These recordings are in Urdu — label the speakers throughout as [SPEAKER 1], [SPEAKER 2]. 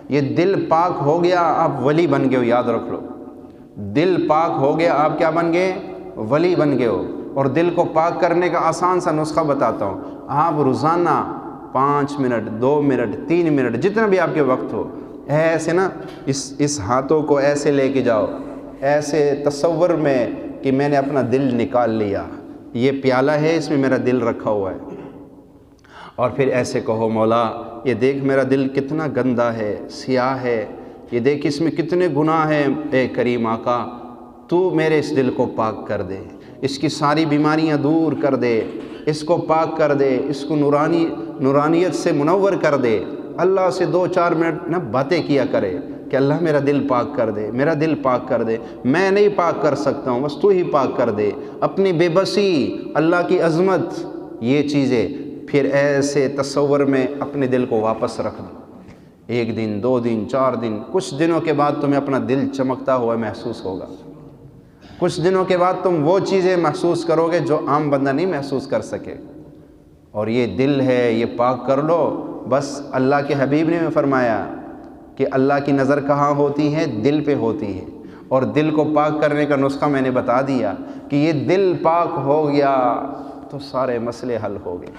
[SPEAKER 1] یہ دل پاک ہو گیا آپ ولی بن گئے ہو، یاد رکھ لو، دل پاک ہو گیا آپ کیا بن گئے؟ ولی بن گئے ہو۔ اور دل کو پاک کرنے کا آسان سا نسخہ بتاتا ہوں، آپ روزانہ 5 منٹ 2 منٹ 3 منٹ جتنا بھی آپ کے وقت ہو، ایسے نا اس ہاتھوں کو ایسے لے کے جاؤ، ایسے تصور میں کہ میں نے اپنا دل نکال لیا، یہ پیالہ ہے اس میں میرا دل رکھا ہوا ہے، اور پھر ایسے کہو مولا یہ دیکھ میرا دل کتنا گندا ہے، سیاہ ہے، یہ دیکھ اس میں کتنے گناہ ہیں، اے کریم آقا تو میرے اس دل کو پاک کر دے، اس کی ساری بیماریاں دور کر دے، اس کو پاک کر دے، اس کو نورانیت سے منور کر دے۔ اللہ سے 2-4 منٹ نہ باتیں کیا کرے کہ اللہ میرا دل پاک کر دے، میرا دل پاک کر دے، میں نہیں پاک کر سکتا ہوں، بس تو ہی پاک کر دے، اپنی بے بسی، اللہ کی عظمت، یہ چیزیں پھر ایسے تصور میں اپنے دل کو واپس رکھ دو۔ 1 دن 2 دن 4 دن، کچھ دنوں کے بعد تمہیں اپنا دل چمکتا ہوا محسوس ہوگا، کچھ دنوں کے بعد تم وہ چیزیں محسوس کرو گے جو عام بندہ نہیں محسوس کر سکے۔ اور یہ دل ہے یہ پاک کر لو، بس اللہ کے حبیب نے فرمایا کہ اللہ کی نظر کہاں ہوتی ہے؟ دل پہ ہوتی ہے، اور دل کو پاک کرنے کا نسخہ میں نے بتا دیا کہ یہ دل پاک ہو گیا تو سارے مسئلے حل ہو گئے،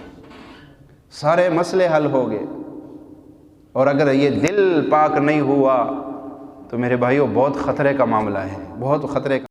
[SPEAKER 1] سارے مسئلے حل ہو گئے۔ اور اگر یہ دل پاک نہیں ہوا تو میرے بھائیوں بہت خطرے کا معاملہ ہے، بہت خطرے کا